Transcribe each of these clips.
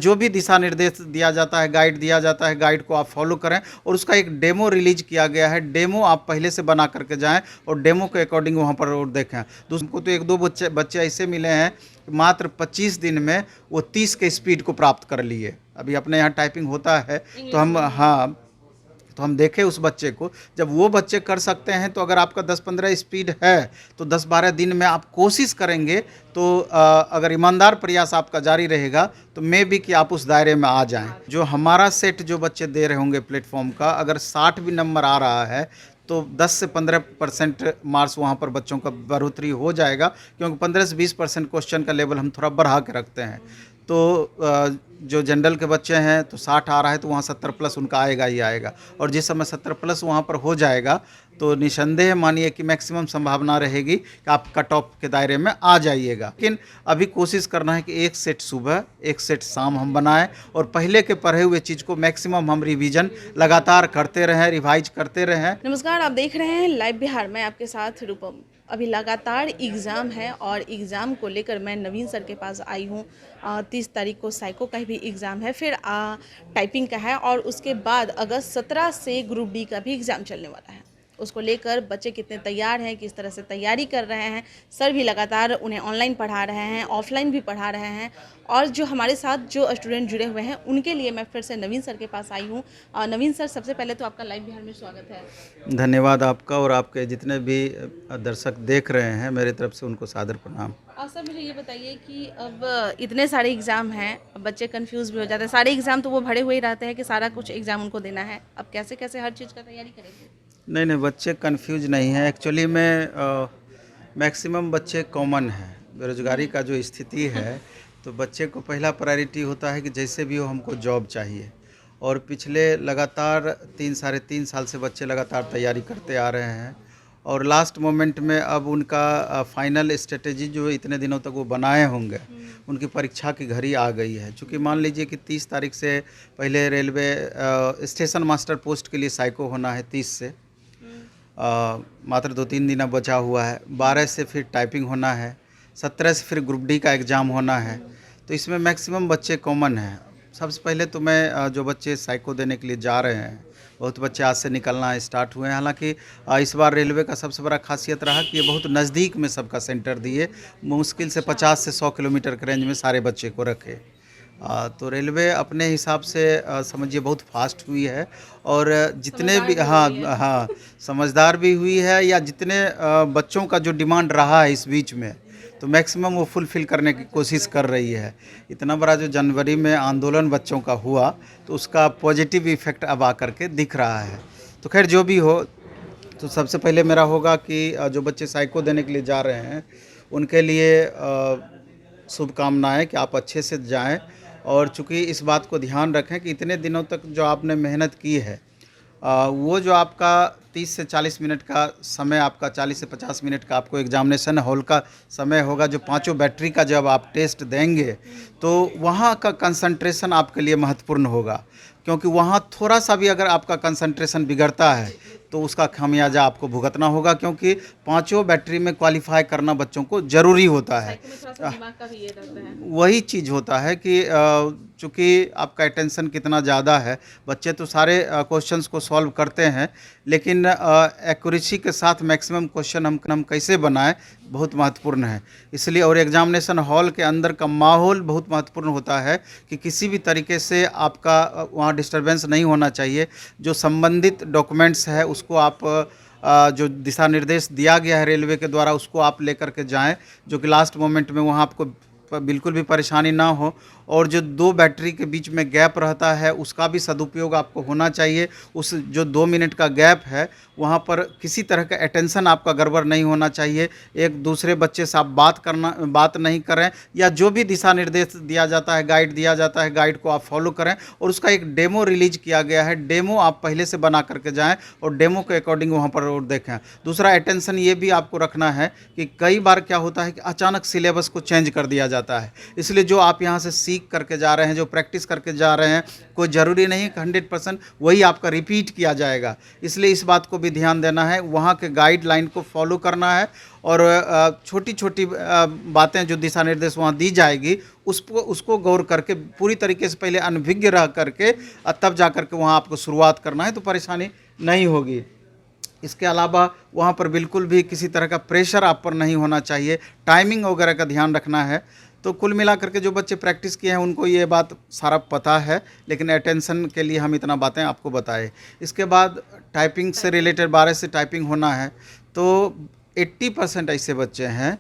जो भी दिशा निर्देश दिया जाता है, गाइड दिया जाता है, गाइड को आप फॉलो करें और उसका एक डेमो रिलीज किया गया है। डेमो आप पहले से बना करके जाएं और डेमो के अकॉर्डिंग वहाँ पर और देखें। दूसरों को तो एक दो बच्चे ऐसे मिले हैं कि मात्र 25 दिन में वो 30 के स्पीड को प्राप्त कर लिए। अभी अपने यहाँ टाइपिंग होता है तो हम देखें उस बच्चे को, जब वो बच्चे कर सकते हैं तो अगर आपका 10-15 स्पीड है तो 10-12 दिन में आप कोशिश करेंगे तो अगर ईमानदार प्रयास आपका जारी रहेगा तो मे भी कि आप उस दायरे में आ जाएं। जो हमारा सेट जो बच्चे दे रहे होंगे प्लेटफॉर्म का, अगर 60 भी नंबर आ रहा है तो 10 से 15% मार्क्स वहाँ पर बच्चों का बढ़ोतरी हो जाएगा, क्योंकि 15 से 20% क्वेश्चन का लेवल हम थोड़ा बढ़ा के रखते हैं। तो जो जनरल के बच्चे हैं तो 60 आ रहा है तो वहाँ 70 प्लस उनका आएगा ही आएगा, और जिस समय 70 प्लस वहाँ पर हो जाएगा तो निसंदेह मानिए कि मैक्सिमम संभावना रहेगी कि आप कट ऑफ के दायरे में आ जाइएगा। लेकिन अभी कोशिश करना है कि एक सेट सुबह एक सेट शाम हम बनाएं और पहले के पढ़े हुए चीज़ को मैक्सिमम हम रिवीजन लगातार करते रहें, रिवाइज करते रहें। नमस्कार, आप देख रहे हैं लाइव बिहार। मैं आपके साथ रूपम। अभी लगातार एग्ज़ाम है और एग्ज़ाम को लेकर मैं नवीन सर के पास आई हूँ। 30 तारीख को साइको का भी एग्ज़ाम है, फिर टाइपिंग का है और उसके बाद अगस्त 17 से ग्रुप डी का भी एग्ज़ाम चलने वाला है। उसको लेकर बच्चे कितने तैयार हैं, किस तरह से तैयारी कर रहे हैं। सर भी लगातार उन्हें ऑनलाइन पढ़ा रहे हैं, ऑफलाइन भी पढ़ा रहे हैं, और जो हमारे साथ जो स्टूडेंट जुड़े हुए हैं उनके लिए मैं फिर से नवीन सर के पास आई हूँ। नवीन सर, सबसे पहले तो आपका लाइव बिहार में स्वागत है। धन्यवाद आपका, और आपके जितने भी दर्शक देख रहे हैं मेरी तरफ से उनको सादर प्रणाम। और सर मुझे ये बताइए कि अब इतने सारे एग्ज़ाम हैं, अब बच्चे कंफ्यूज भी हो जाते हैं। सारे एग्ज़ाम तो वो भरे हुए ही रहते हैं कि सारा कुछ एग्ज़ाम उनको देना है, अब कैसे कैसे हर चीज़ का तैयारी करेंगे? नहीं, बच्चे कंफ्यूज नहीं हैं। एक्चुअली में मैक्सिमम बच्चे कॉमन हैं। बेरोज़गारी का जो स्थिति है तो बच्चे को पहला प्रायोरिटी होता है कि जैसे भी हो हमको जॉब चाहिए, और पिछले लगातार 3-3.5 साल से बच्चे लगातार तैयारी करते आ रहे हैं, और लास्ट मोमेंट में अब उनका फाइनल स्ट्रेटेजी जो इतने दिनों तक वो बनाए होंगे, उनकी परीक्षा की घड़ी आ गई है। चूँकि मान लीजिए कि 30 तारीख से पहले रेलवे स्टेशन मास्टर पोस्ट के लिए साइको होना है, 30 से मात्र 2-3 दिन अब बचा हुआ है। 12 से फिर टाइपिंग होना है, 17 से फिर ग्रुप डी का एग्ज़ाम होना है। तो इसमें मैक्सिमम बच्चे कॉमन हैं। सबसे पहले तो मैं जो बच्चे साइको देने के लिए जा रहे हैं, बहुत बच्चे आज से निकलना स्टार्ट हुए हैं। हालांकि इस बार रेलवे का सबसे बड़ा खासियत रहा कि ये बहुत नज़दीक में सबका सेंटर दिए, मुश्किल से 50 से 100 किलोमीटर के रेंज में सारे बच्चे को रखे। तो रेलवे अपने हिसाब से समझिए बहुत फास्ट हुई है, और जितने भी समझदार भी हुई है, या जितने बच्चों का जो डिमांड रहा है इस बीच में, तो मैक्सिमम वो फुलफ़िल करने की कोशिश कर रही है। इतना बड़ा जो जनवरी में आंदोलन बच्चों का हुआ तो उसका पॉजिटिव इफ़ेक्ट अब आकर के दिख रहा है। तो खैर जो भी हो, तो सबसे पहले मेरा होगा कि जो बच्चे साइको देने के लिए जा रहे हैं उनके लिए शुभकामनाएं कि आप अच्छे से जाएं, और चूँकि इस बात को ध्यान रखें कि इतने दिनों तक जो आपने मेहनत की है, वो जो आपका 30 से 40 मिनट का समय, आपका 40 से 50 मिनट का आपको एग्जामिनेशन हॉल का समय होगा, जो पांचों बैटरी का जब आप टेस्ट देंगे तो वहाँ का कंसंट्रेशन आपके लिए महत्वपूर्ण होगा, क्योंकि वहाँ थोड़ा सा भी अगर आपका कंसंट्रेशन बिगड़ता है तो उसका खामियाजा आपको भुगतना होगा, क्योंकि पांचों बैटरी में क्वालिफाई करना बच्चों को ज़रूरी होता है। वही चीज़ होता है कि चूँकि आपका अटेंशन कितना ज़्यादा है, बच्चे तो सारे क्वेश्चंस को सॉल्व करते हैं, लेकिन एक्यूरेसी के साथ मैक्सिमम क्वेश्चन हम कैसे बनाएं बहुत महत्वपूर्ण है। इसलिए और एग्जामिनेशन हॉल के अंदर का माहौल बहुत महत्वपूर्ण होता है कि किसी भी तरीके से आपका वहाँ डिस्टर्बेंस नहीं होना चाहिए। जो संबंधित डॉक्यूमेंट्स है उसको आप जो दिशा निर्देश दिया गया है रेलवे के द्वारा उसको आप लेकर के जाएं, जो कि लास्ट मोमेंट में वहाँ आपको बिल्कुल भी परेशानी ना हो। और जो 2 बैटरी के बीच में गैप रहता है उसका भी सदुपयोग आपको होना चाहिए। उस जो 2 मिनट का गैप है वहाँ पर किसी तरह का अटेंशन आपका गड़बड़ नहीं होना चाहिए। एक दूसरे बच्चे से आप बात नहीं करें, या जो भी दिशा निर्देश दिया जाता है, गाइड दिया जाता है, गाइड को आप फॉलो करें, और उसका एक डेमो रिलीज किया गया है। डेमो आप पहले से बना करके जाएँ और डेमो के अकॉर्डिंग वहाँ पर और देखें। दूसरा अटेंशन ये भी आपको रखना है कि कई बार क्या होता है कि अचानक सिलेबस को चेंज कर दिया जाता है, इसलिए जो आप यहाँ से सीख सीख करके जा रहे हैं, जो प्रैक्टिस करके जा रहे हैं, कोई ज़रूरी नहीं कि 100% वही आपका रिपीट किया जाएगा। इसलिए इस बात को भी ध्यान देना है, वहाँ के गाइडलाइन को फॉलो करना है और छोटी छोटी बातें जो दिशा निर्देश वहाँ दी जाएगी उसको गौर करके पूरी तरीके से पहले अनभिज्ञ रह करके तब जा करके वहाँ आपको शुरुआत करना है, तो परेशानी नहीं होगी। इसके अलावा वहाँ पर बिल्कुल भी किसी तरह का प्रेशर आप पर नहीं होना चाहिए, टाइमिंग वगैरह का ध्यान रखना है। तो कुल मिलाकर के जो बच्चे प्रैक्टिस किए हैं उनको ये बात सारा पता है, लेकिन अटेंशन के लिए हम इतना बातें आपको बताए। इसके बाद टाइपिंग से रिलेटेड 12 से टाइपिंग होना है, तो 80% ऐसे बच्चे हैं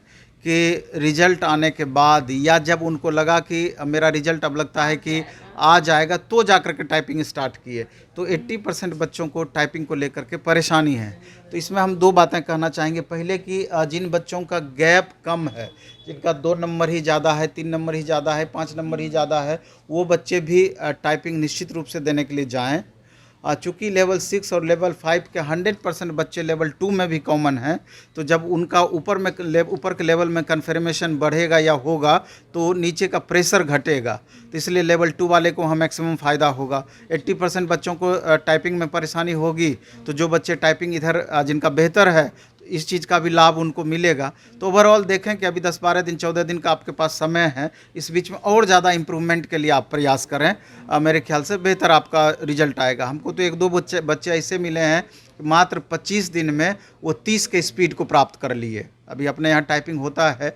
कि रिजल्ट आने के बाद या जब उनको लगा कि मेरा रिजल्ट अब लगता है कि आ जाएगा तो जा कर के टाइपिंग स्टार्ट किए। तो 80% बच्चों को टाइपिंग को लेकर के परेशानी है। तो इसमें हम 2 बातें कहना चाहेंगे। पहले कि जिन बच्चों का गैप कम है, जिनका 2 नंबर ही ज़्यादा है, 3 नंबर ही ज़्यादा है, 5 नंबर ही ज़्यादा है, वो बच्चे भी टाइपिंग निश्चित रूप से देने के लिए जाएँ। चूँकि लेवल 6 और लेवल 5 के 100% बच्चे लेवल 2 में भी कॉमन हैं, तो जब उनका ऊपर के लेवल में कन्फर्मेशन बढ़ेगा या होगा तो नीचे का प्रेशर घटेगा, तो इसलिए लेवल 2 वाले को वहाँ मैक्सिमम फ़ायदा होगा। 80% बच्चों को टाइपिंग में परेशानी होगी, तो जो बच्चे टाइपिंग इधर जिनका बेहतर है इस चीज़ का भी लाभ उनको मिलेगा। तो ओवरऑल देखें कि अभी 10-12 दिन 14 दिन का आपके पास समय है, इस बीच में और ज़्यादा इम्प्रूवमेंट के लिए आप प्रयास करें। मेरे ख्याल से बेहतर आपका रिजल्ट आएगा। हमको तो 1-2 बच्चे ऐसे मिले हैं मात्र 25 दिन में वो 30 के स्पीड को प्राप्त कर लिए। अभी अपने यहाँ टाइपिंग होता है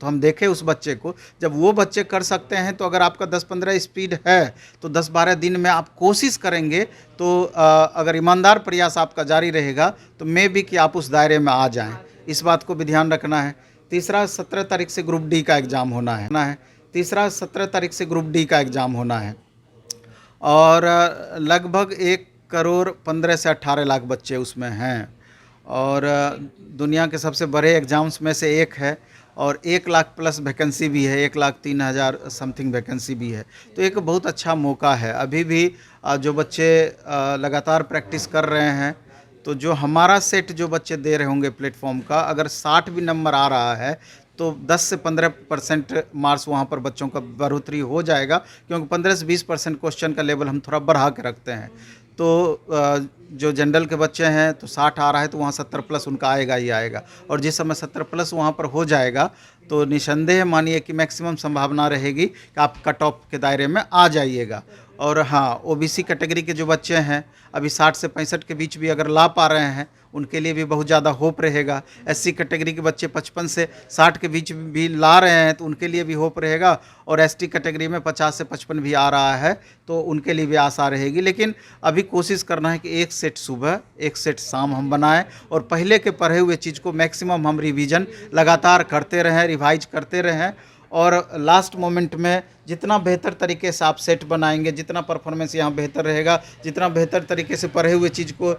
तो हम देखें उस बच्चे को, जब वो बच्चे कर सकते हैं तो अगर आपका 10-15 स्पीड है तो 10-12 दिन में आप कोशिश करेंगे तो अगर ईमानदार प्रयास आपका जारी रहेगा तो मे भी कि आप उस दायरे में आ जाएं। इस बात को भी ध्यान रखना है। तीसरा 17 तारीख से ग्रुप डी का एग्ज़ाम होना है। तीसरा 17 तारीख से ग्रुप डी का एग्ज़ाम होना है और लगभग 1 करोड़ 15 से 18 लाख बच्चे उसमें हैं और दुनिया के सबसे बड़े एग्ज़ाम्स में से एक है और 1 लाख प्लस वैकेंसी भी है, 1,03,000 समथिंग वैकेंसी भी है। तो एक बहुत अच्छा मौका है। अभी भी जो बच्चे लगातार प्रैक्टिस कर रहे हैं, तो जो हमारा सेट जो बच्चे दे रहे होंगे प्लेटफॉर्म का, अगर 60 भी नंबर आ रहा है तो 10 से 15% मार्क्स वहाँ पर बच्चों का बढ़ोतरी हो जाएगा, क्योंकि 15 से 20% क्वेश्चन का लेवल हम थोड़ा बढ़ा के रखते हैं। तो जो जनरल के बच्चे हैं तो 60 आ रहा है तो वहाँ 70 प्लस उनका आएगा ही आएगा, और जिस समय 70 प्लस वहाँ पर हो जाएगा तो निसंदेह मानिए कि मैक्सिमम संभावना रहेगी कि आप कट ऑफ के दायरे में आ जाइएगा। और हाँ, ओबीसी कैटेगरी के जो बच्चे हैं अभी 60 से 65 के बीच भी अगर ला पा रहे हैं उनके लिए भी बहुत ज़्यादा होप रहेगा। एससी कैटेगरी के बच्चे 55 से 60 के बीच भी ला रहे हैं तो उनके लिए भी होप रहेगा, और एसटी कैटेगरी में 50 से 55 भी आ रहा है तो उनके लिए भी आशा रहेगी। लेकिन अभी कोशिश करना है कि 1 सेट सुबह 1 सेट शाम हम बनाएं और पहले के पढ़े हुए चीज़ को मैक्सिमम हम रिवीजन लगातार करते रहें, रिवाइज करते रहें, और लास्ट मोमेंट में जितना बेहतर तरीके से आप सेट बनाएंगे, जितना परफॉर्मेंस यहाँ बेहतर रहेगा, जितना बेहतर तरीके से पढ़े हुए चीज़ को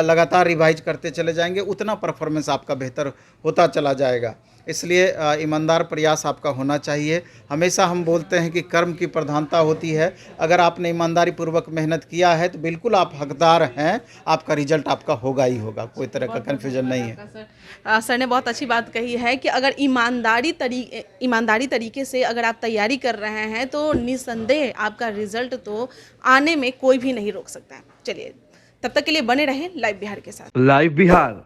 लगातार रिवाइज करते चले जाएंगे, उतना परफॉर्मेंस आपका बेहतर होता चला जाएगा। इसलिए ईमानदार प्रयास आपका होना चाहिए। हमेशा हम बोलते हैं कि कर्म की प्रधानता होती है। अगर आपने ईमानदारी पूर्वक मेहनत किया है तो बिल्कुल आप हकदार हैं, आपका रिजल्ट आपका होगा ही होगा, कोई तरह का कन्फ्यूजन नहीं है। सर ने बहुत अच्छी बात कही है कि अगर ईमानदारी तरीके से अगर आप तैयारी कर रहे हैं तो निसंदेह आपका रिजल्ट तो आने में कोई भी नहीं रोक सकता है। चलिए, तब तक के लिए बने रहें लाइव बिहार के साथ। लाइव बिहार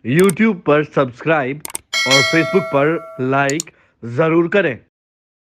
यूट्यूब पर सब्सक्राइब और फेसबुक पर लाइक जरूर करें।